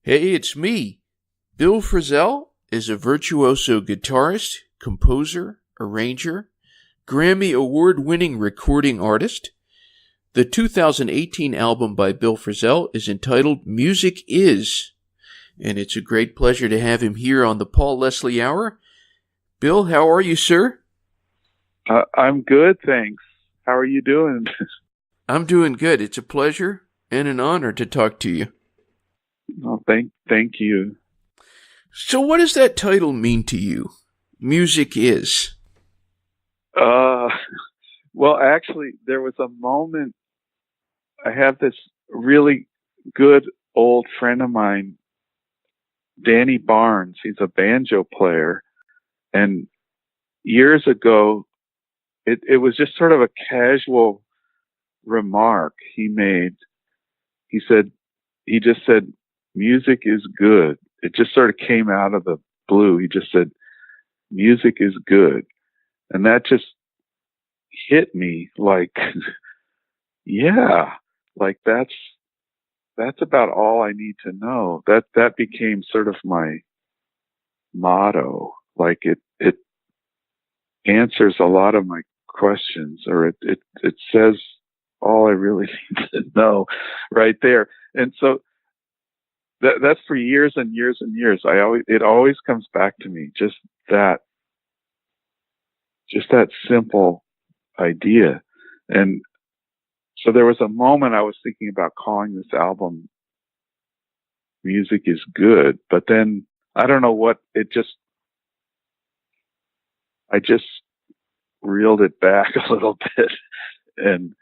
Hey, it's me. Bill Frisell is a virtuoso guitarist, composer, arranger, Grammy award-winning recording artist. The 2018 album by Bill Frisell is entitled Music Is, and it's a great pleasure to have him here on the Paul Leslie Hour. Bill, how are you, sir? I'm good, thanks. How are you doing? I'm doing good. It's a pleasure and an honor to talk to you. Oh, thank you. So what does that title mean to you? Music Is. Well, actually, there was a moment. I have this really good old friend of mine, Danny Barnes. He's a banjo player. And years ago, it was just sort of a casual remark he made. He just said, music is good. It just sort of came out of the blue. He just said, music is good. And that just hit me like, yeah, like that's about all I need to know. That became sort of my motto. Like it answers a lot of my questions, or it says all I really need to know right there. And so that's for years and years and years. It always comes back to me, just that simple idea. And so there was a moment I was thinking about calling this album Music Is Good, but then I don't know what, I just reeled it back a little bit and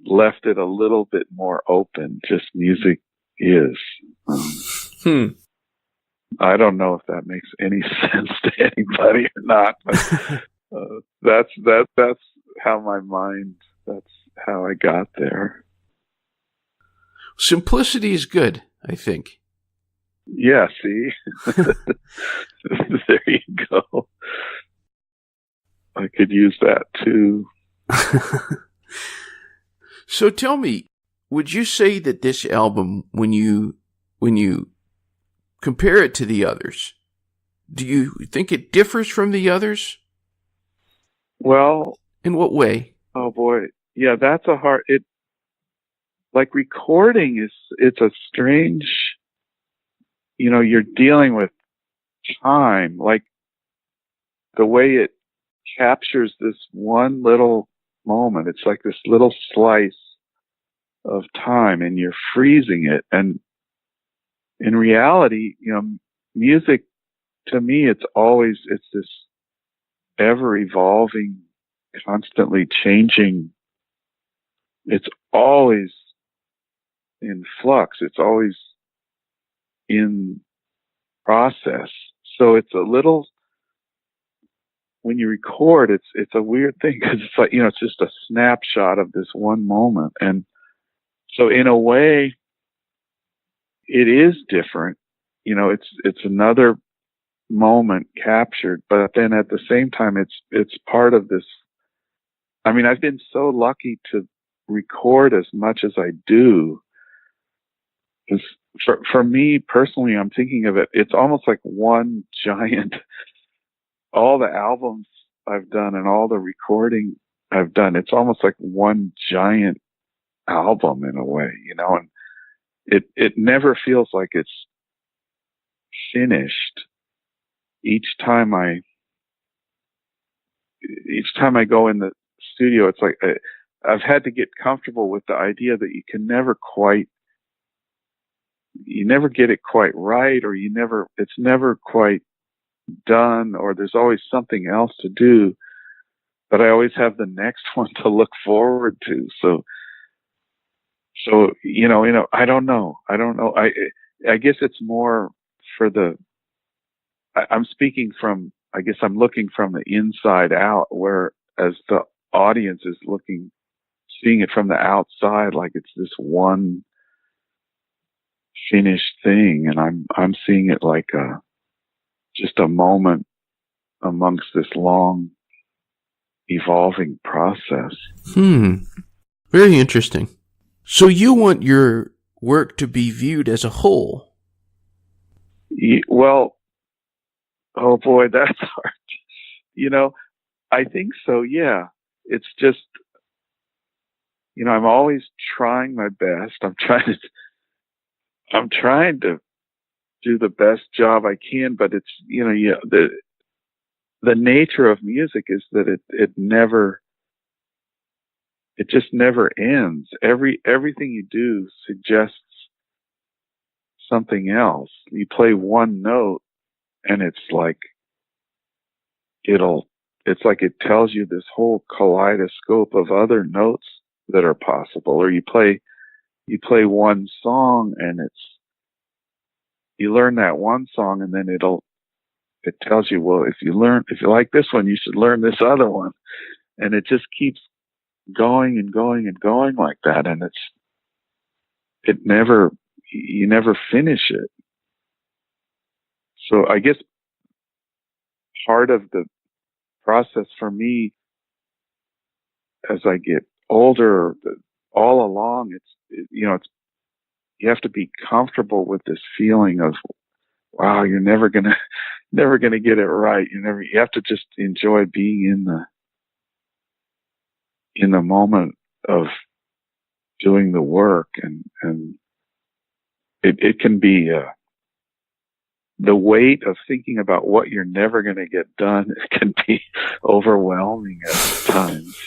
left it a little bit more open. Just Music Is. I don't know if that makes any sense to anybody or not, but that's how I got there. Simplicity is good, I think. Yeah, see? There you go. I could use that too. So tell me, would you say that this album, when you compare it to the others, do you think it differs from the others? Well, in what way? Oh boy. Yeah, that's like recording it's a strange, you're dealing with time, like the way it captures this one little moment. It's like this little slice of time and you're freezing it. And in reality, music to me, it's this ever evolving, constantly changing. It's always in flux. It's always in process. So it's a little, when you record, it's a weird thing because it's like, it's just a snapshot of this one moment. And so in a way, it is different. It's another moment captured, but then at the same time, it's part of this. I mean, I've been so lucky to record as much as I do. Because for me personally, I'm thinking of it, it's almost like one giant, all the albums I've done and all the recording I've done, it's almost like one giant album in a way, and it never feels like it's finished. Each time I go in the studio, it's like I've had to get comfortable with the idea that you never get it quite right, or it's never quite done, or there's always something else to do, but I always have the next one to look forward to. So I don't know. I guess it's more for I'm speaking from, I guess I'm looking from the inside out, whereas the audience is seeing it from the outside, like it's this one finished thing, and I'm seeing it like just a moment amongst this long evolving process. Very interesting. So you want your work to be viewed as a whole? Well, oh boy, that's hard. You know, I think so, yeah. It's just, I'm always trying my best. I'm trying to do the best job I can, but it's, the nature of music is that it just never ends. Everything you do suggests something else. You play one note and it's like it tells you this whole kaleidoscope of other notes that are possible. Or you play one song and you learn that one song and then it tells you, well, if you like this one, you should learn this other one. And it just keeps going and going and going like that. And you never finish it. So I guess part of the process for me as I get older, all along, it's you have to be comfortable with this feeling of, wow, you're never gonna get it right. You have to just enjoy being in the moment of doing the work, and it can be the weight of thinking about what you're never going to get done. It can be overwhelming at times.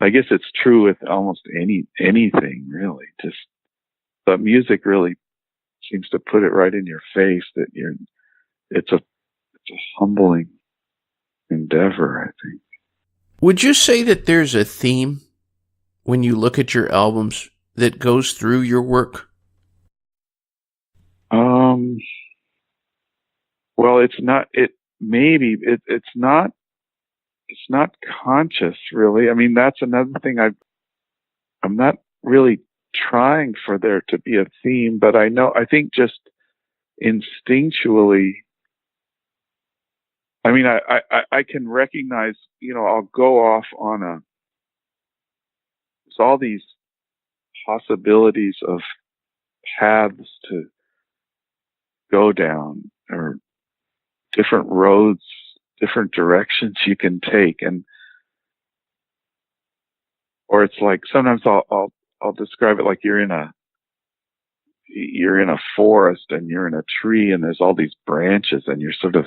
I guess it's true with almost anything really. But music really seems to put it right in your face that it's a humbling endeavor, I think. Would you say that there's a theme when you look at your albums that goes through your work? Well, it's not conscious really. I mean, that's another thing I'm not really trying for there to be a theme, but I think just instinctually, I mean, I can recognize, I'll go off on there's all these possibilities of paths to go down, or different roads, different directions you can take. Or it's like, sometimes I'll describe it like you're in a forest and you're in a tree and there's all these branches and you're sort of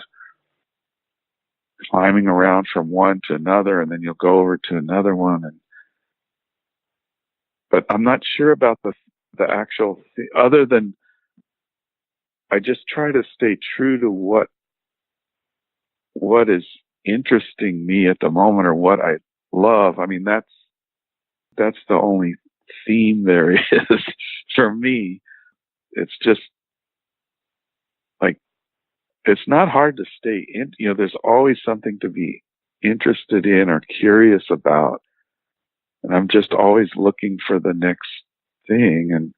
climbing around from one to another, and then you'll go over to another one. But I'm not sure about the actual other than I just try to stay true to what is interesting me at the moment, or what I love. I mean, that's the only theme there is for me. It's just like, it's not hard to stay in, there's always something to be interested in or curious about. And I'm just always looking for the next thing. And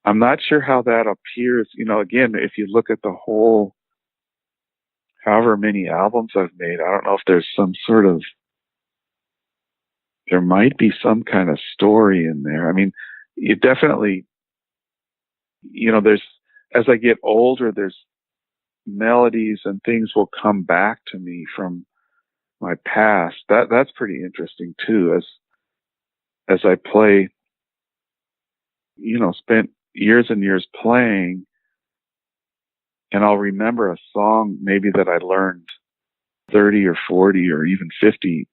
I'm not sure how that appears. Again, if you look at the whole, however many albums I've made, I don't know if there's there might be some kind of story in there. I mean, you definitely, as I get older, there's melodies and things will come back to me from my past. That's pretty interesting too. As I play, spent years and years playing, and I'll remember a song maybe that I learned 30 or 40 or even 50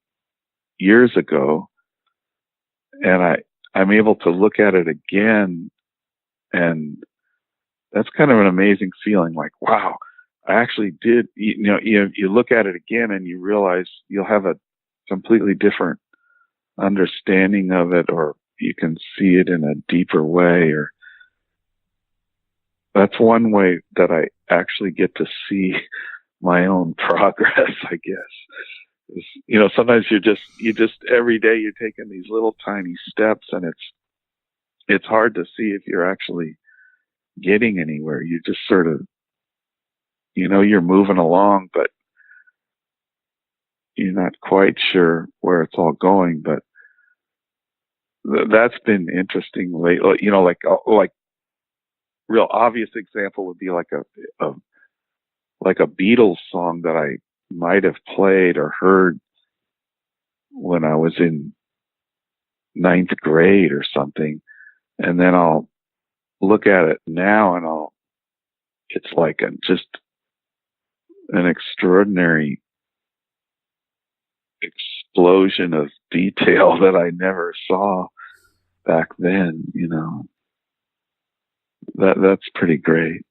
years ago, and I'm able to look at it again, and that's kind of an amazing feeling. Like, wow, I actually did. You look at it again and you realize you'll have a completely different understanding of it, or you can see it in a deeper way. Or that's one way that I actually get to see my own progress, I guess. Sometimes you just every day you're taking these little tiny steps, and it's hard to see if you're actually getting anywhere. You just sort of, you're moving along, but you're not quite sure where it's all going. But that's been interesting lately. You know, like real obvious example would be like a Beatles song that I might have played or heard when I was in ninth grade or something, and then I'll look at it now and it's like just an extraordinary explosion of detail that I never saw back then. You know, that's pretty great.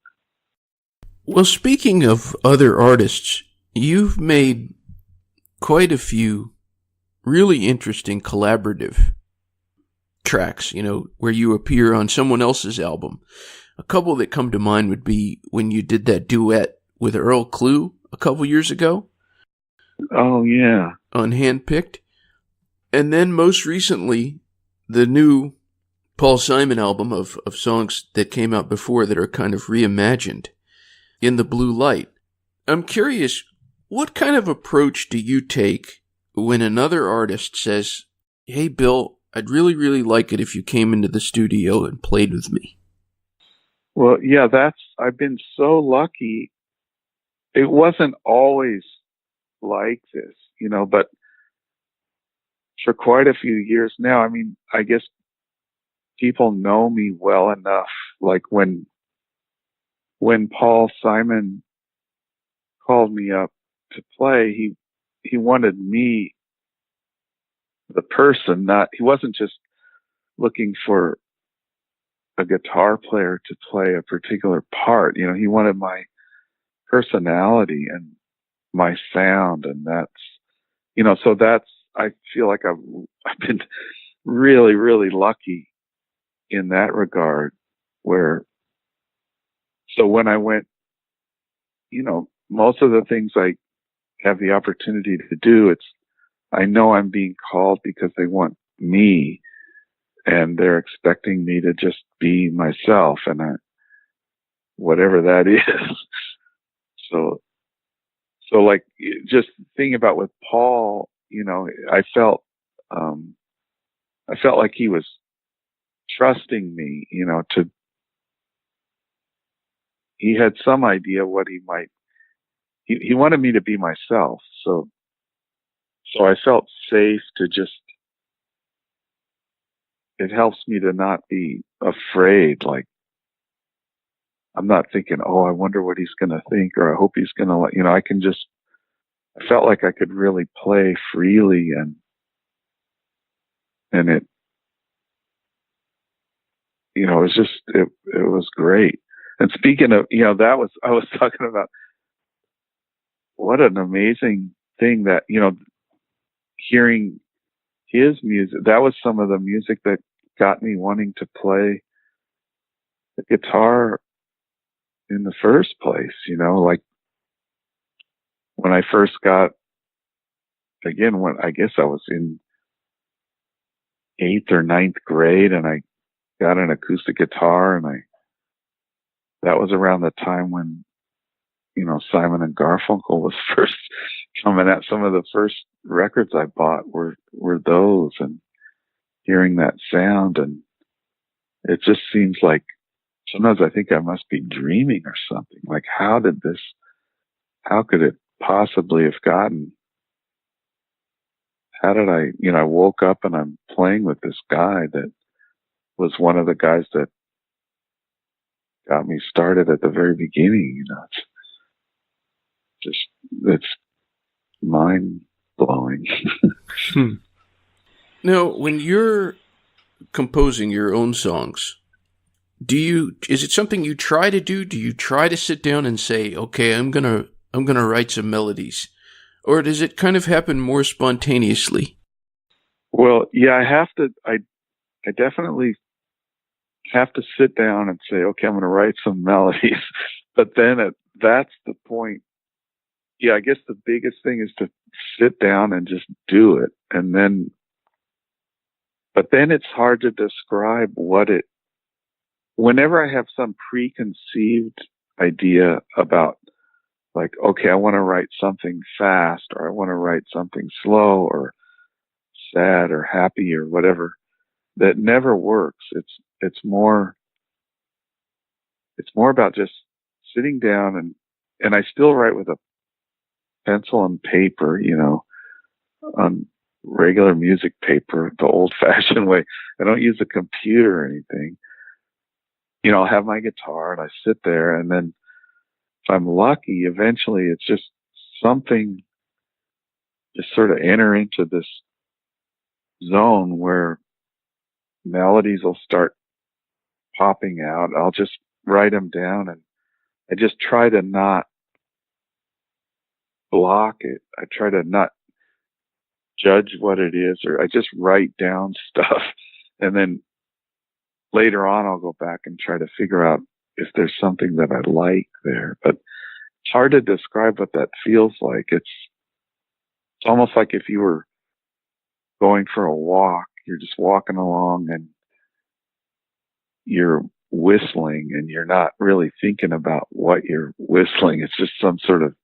Well, speaking of other artists, you've made quite a few really interesting collaborative tracks, you know, where you appear on someone else's album. A couple that come to mind would be when you did that duet with Earl Klugh a couple years ago. Oh, yeah. On Handpicked. And then most recently, the new Paul Simon album of songs that came out before that are kind of reimagined, In the Blue Light. I'm curious, what kind of approach do you take when another artist says, hey, Bill, I'd really, really like it if you came into the studio and played with me? Well, yeah, I've been so lucky. It wasn't always like this, you know, but for quite a few years now, I mean, I guess people know me well enough. Like when Paul Simon called me up to play, he wanted me, the person, he wasn't just looking for a guitar player to play a particular part. You know, he wanted my personality and my sound, and that's, you know, so I feel like I've been really, really lucky in that regard, so when I went, you know, most of the things I have the opportunity to do, I know I'm being called because they want me and they're expecting me to just be myself, and whatever that is. So like, just thinking about with Paul, you know, I felt like he was trusting me, you know, he had some idea what he wanted me to be myself. So I felt safe to just, it helps me to not be afraid. Like, I'm not thinking, oh, I wonder what he's going to think, or I hope he's going to, you know, I felt like I could really play freely, and it, you know, it was great. And speaking of, you know, I was talking about what an amazing thing that, you know, hearing his music, that was some of the music that got me wanting to play the guitar in the first place. You know, like when I first when I guess I was in 8th or 9th grade, and I got an acoustic guitar, and that was around the time when, you know, Simon and Garfunkel was first coming out. Some of the first records I bought were those, and hearing that sound, and it just seems like sometimes I think I must be dreaming or something. Like, how could it possibly have gotten? How did I woke up and I'm playing with this guy that was one of the guys that got me started at the very beginning. You know, it's mind blowing. Now, when you're composing your own songs, is it something you try to do? Do you try to sit down and say, okay, I'm gonna write some melodies? Or does it kind of happen more spontaneously? Well, yeah, I definitely have to sit down and say, okay, I'm going to write some melodies. But then that's the point. Yeah, I guess the biggest thing is to sit down and just do it. But then it's hard to describe whenever I have some preconceived idea about, like, okay, I want to write something fast, or I want to write something slow, or sad, or happy, or whatever, that never works. It's more about just sitting down and I still write with a pencil and paper, on regular music paper, the old fashioned way. I don't use a computer or anything. I'll have my guitar and I sit there, and then if I'm lucky, eventually it's just something just sort of enter into this zone where melodies will start popping out. I'll just write them down, and I just try to not block it. I try to not judge what it is, or I just write down stuff, and then later on I'll go back and try to figure out if there's something that I like there. But it's hard to describe what that feels like. It's almost like if you were going for a walk, you're just walking along and you're whistling and you're not really thinking about what you're whistling. It's just some sort of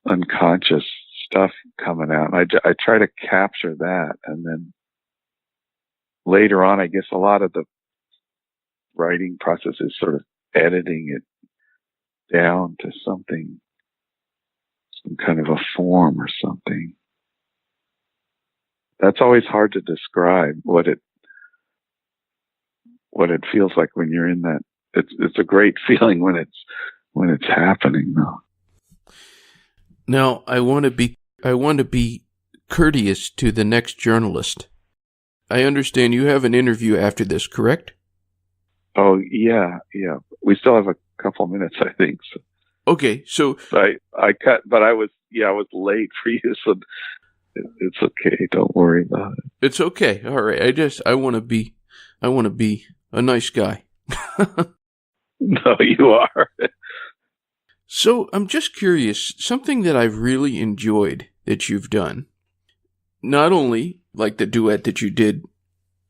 unconscious stuff coming out. And I try to capture that. And then later on, I guess a lot of the writing process is sort of editing it down to something, some kind of a form or something. That's always hard to describe what it feels like when you're in that. It's a great feeling when it's happening, though. Now, I want to be courteous to the next journalist. I understand you have an interview after this, correct? Oh, yeah. We still have a couple minutes, I think. So. Okay, so I cut, but I was late for you, so it's okay. Don't worry about it. It's okay. All right. I want to be a nice guy. No, you are. So I'm just curious, something that I've really enjoyed that you've done, not only like the duet that you did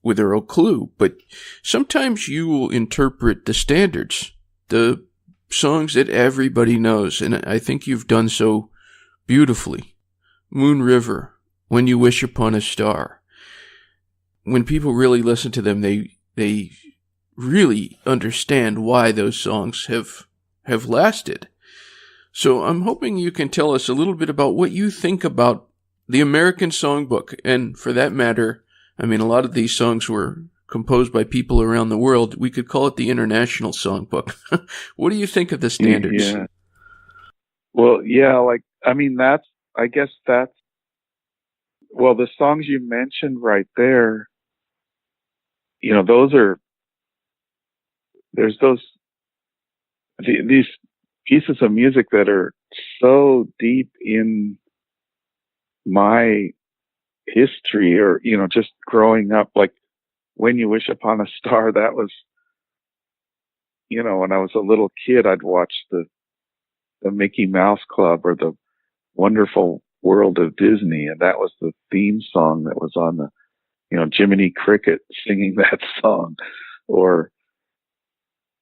with Earl Klugh, but sometimes you will interpret the standards, the songs that everybody knows, and I think you've done so beautifully. Moon River, When You Wish Upon a Star. When people really listen to them, they really understand why those songs have lasted. So I'm hoping you can tell us a little bit about what you think about the American Songbook. And for that matter, I mean, a lot of these songs were composed by people around the world. We could call it the International Songbook. What do you think of the standards? Yeah. Well, yeah, well, the songs you mentioned right there, these pieces of music that are so deep in my history, or, just growing up, like When You Wish Upon a Star, that was, when I was a little kid, I'd watch the Mickey Mouse Club or the Wonderful World of Disney, and that was the theme song that was on the, Jiminy Cricket singing that song. Or,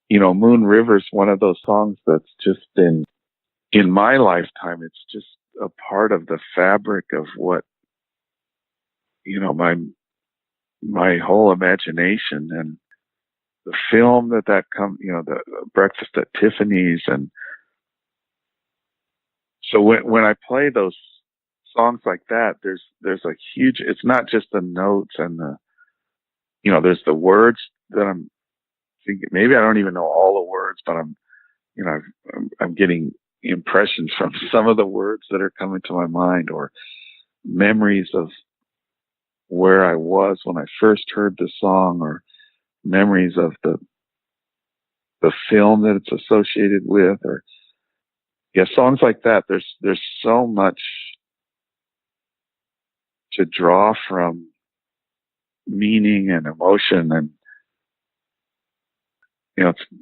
Moon River's one of those songs that's just been, in my lifetime, it's just a part of the fabric of what, my whole imagination, and the film that comes, the Breakfast at Tiffany's. And so when I play those songs like that, there's a huge, it's not just the notes and there's the words that I'm thinking, maybe I don't even know all the words, but I'm getting impressions from some of the words that are coming to my mind, or memories of where I was when I first heard the song, or memories of the film that it's associated with, or songs like that. There's so much to draw from, meaning and emotion, and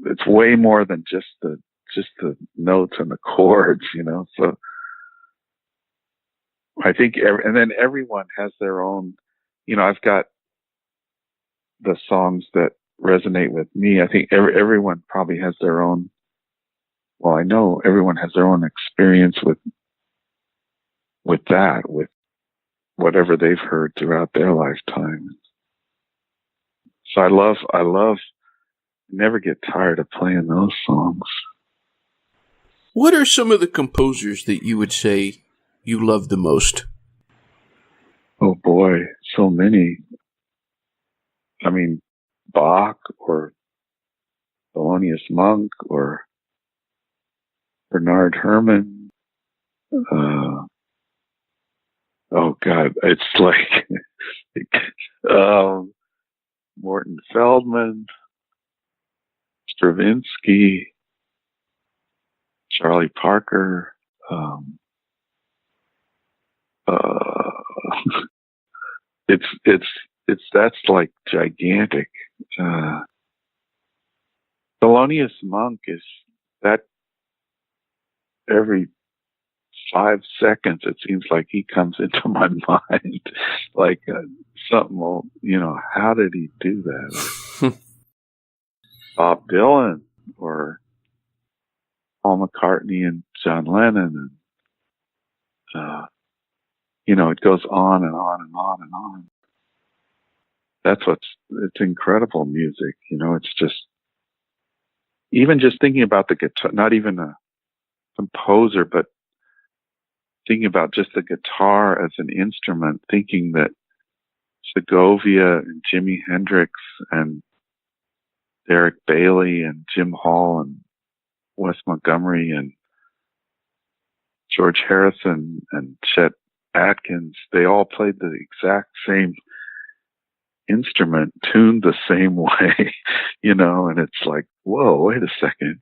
it's way more than just the notes and the chords, So I think, and then everyone has their own. I've got the songs that resonate with me. I think everyone probably has their own. Well, I know everyone has their own experience with that, with whatever they've heard throughout their lifetime. So I never get tired of playing those songs. What are some of the composers that you would say you love the most? Oh boy, so many. I mean, Bach or Thelonious Monk or Bernard Herrmann. Oh God, it's like Morton Feldman, Stravinsky, Charlie Parker. That's like gigantic. Thelonious Monk is that every 5 seconds it seems like he comes into my mind like something old, how did he do that? Bob Dylan or Paul McCartney and John Lennon, and it goes on and on and on and on. It's incredible music. It's just, even just thinking about the guitar, not even a composer, but thinking about just the guitar as an instrument, thinking that Segovia and Jimi Hendrix and Derek Bailey and Jim Hall and Wes Montgomery and George Harrison and Chet Atkins, they all played the exact same instrument, tuned the same way, and it's like, whoa, wait a second.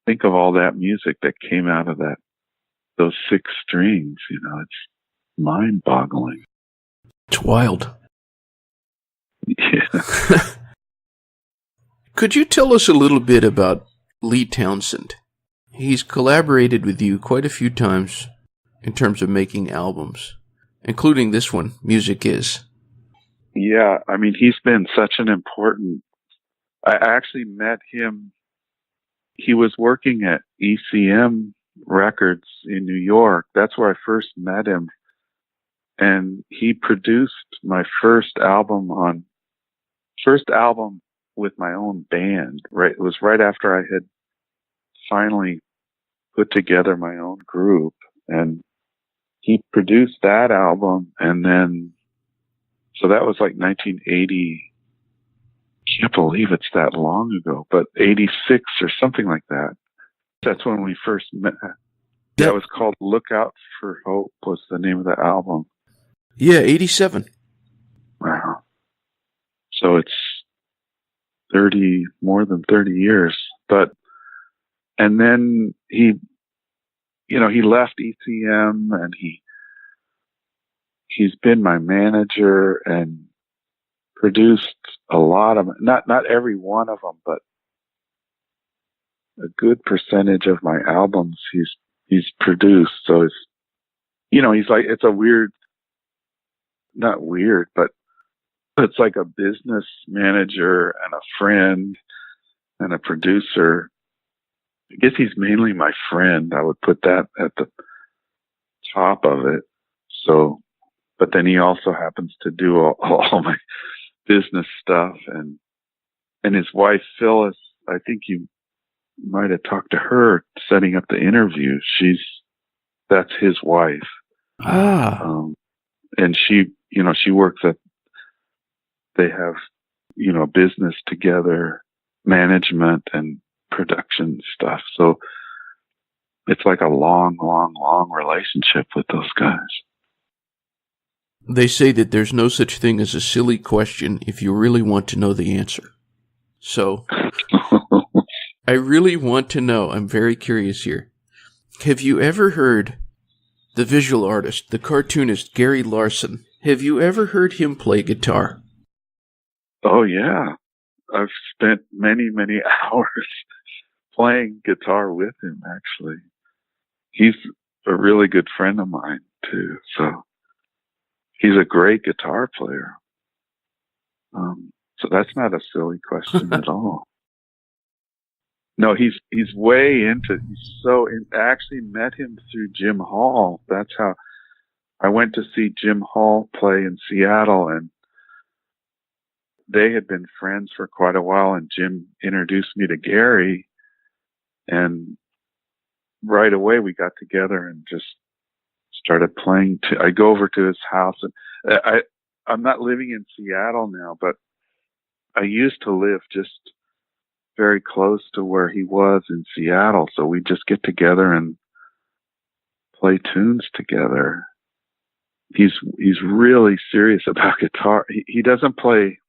Think of all that music that came out of those 6 strings, it's mind-boggling. It's wild. Yeah. Could you tell us a little bit about Lee Townsend? He's collaborated with you quite a few times in terms of making albums, including this one, Music Is. Yeah, I mean, he's been such an important... I actually met him. He was working at ECM Records in New York. That's where I first met him. And he produced my first album with my own band. Right, it was right after I had finally put together my own group, and he produced that album. And then, so that was like 1980. Can't believe it's that long ago, but 86 or something like that. That's when we first met. Yeah, it was called Look Out for Hope was the name of the album. Yeah, 87. Wow. So it's more than 30 years. And then he left ECM, and he's been my manager and produced a lot of, not every one of them, but a good percentage of my albums he's produced. So it's, he's like, it's a weird, not weird, but it's like a business manager and a friend and a producer. I guess he's mainly my friend. I would put that at the top of it. So, but then he also happens to do all my business stuff, and his wife Phyllis, I think you might have talked to her setting up the interview. That's his wife. And she works they have, business together, management and production stuff. So it's like a long, long, long relationship with those guys. They say that there's no such thing as a silly question if you really want to know the answer. So I really want to know, I'm very curious here. Have you ever heard the visual artist, the cartoonist Gary Larson? Have you ever heard him play guitar? Oh, yeah. I've spent many, many hours playing guitar with him, actually. He's a really good friend of mine, too. So he's a great guitar player. So that's not a silly question at all. No, he's way into, I actually met him through Jim Hall. That's how I went to see Jim Hall play in Seattle, and they had been friends for quite a while, and Jim introduced me to Gary, and right away we got together and just started playing. I go over to his house, and I'm not living in Seattle now, but I used to live just very close to where he was in Seattle, so we just get together and play tunes together. He's really serious about guitar. He doesn't play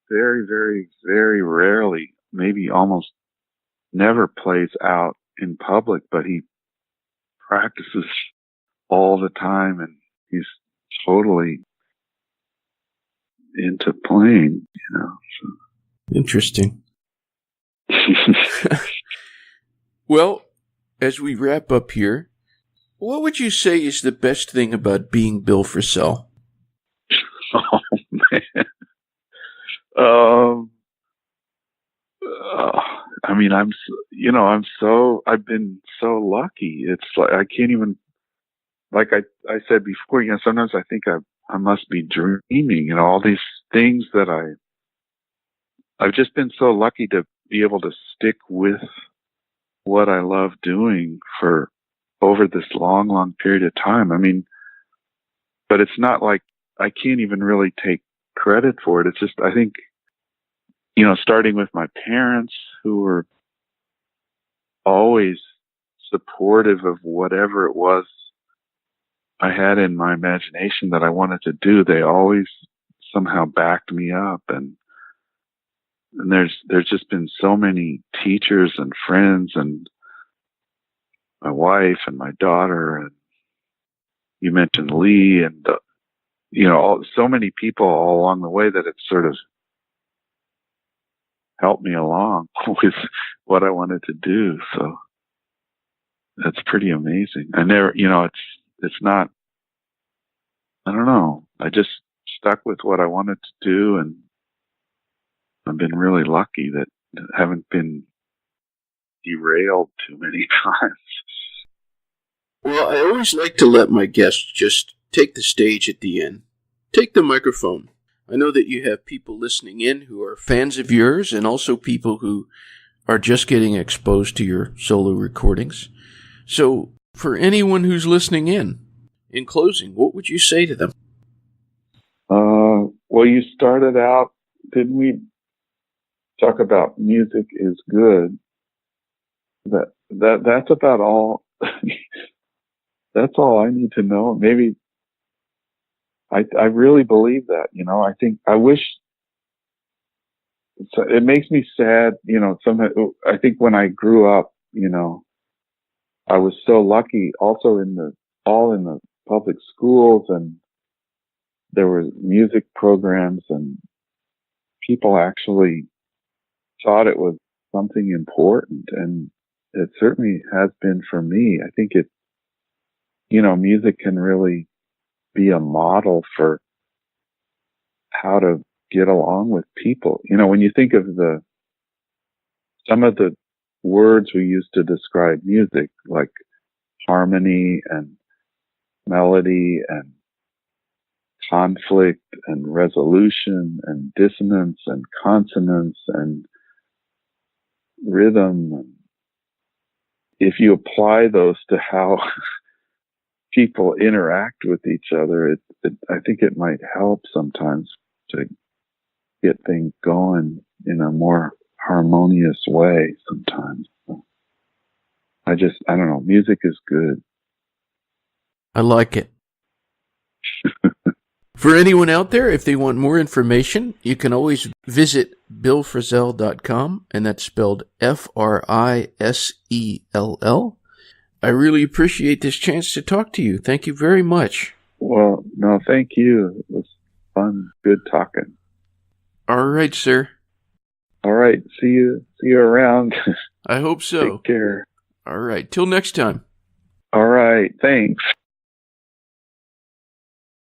very, very, very rarely, maybe almost never plays out in public, but he practices all the time, and he's totally into playing, So. Interesting. Well, as we wrap up here, what would you say is the best thing about being Bill Frisell? Oh, man. I mean, I've been so lucky. It's like, I can't even, like I said before, sometimes I think I must be dreaming, all these things that I've just been so lucky to be able to stick with what I love doing for over this long, long period of time. I mean, but it's not like I can't even really take credit for it. It's just, I think, starting with my parents, who were always supportive of whatever it was I had in my imagination that I wanted to do. They always somehow backed me up, and there's just been so many teachers and friends, and my wife and my daughter, and you mentioned Lee, and so many people all along the way that it's sort of helped me along with what I wanted to do. So that's pretty amazing. I never, it's not, I don't know. I just stuck with what I wanted to do, and I've been really lucky that I haven't been derailed too many times. Well, I always like to let my guests just take the stage at the end. Take the microphone. I know that you have people listening in who are fans of yours, and also people who are just getting exposed to your solo recordings. So, for anyone who's listening in closing, what would you say to them? Well, you started out, didn't we talk about music is good? That's about all. That's all I need to know. Maybe I really believe that, I think I wish, it makes me sad, sometimes. I think when I grew up, I was so lucky also in the public schools, and there were music programs, and people actually thought it was something important, and it certainly has been for me. I think music can really be a model for how to get along with people. When you think of some of the words we use to describe music, like harmony and melody and conflict and resolution and dissonance and consonance and rhythm, and if you apply those to how people interact with each other, I think it might help sometimes to get things going in a more harmonious way sometimes. I don't know. Music is good. I like it. For anyone out there, if they want more information, you can always visit billfrisell.com, and that's spelled Frisell. I really appreciate this chance to talk to you. Thank you very much. Well, no, thank you. It was fun. Good talking. All right, sir. All right. See you around. I hope so. Take care. All right. Till next time. All right. Thanks.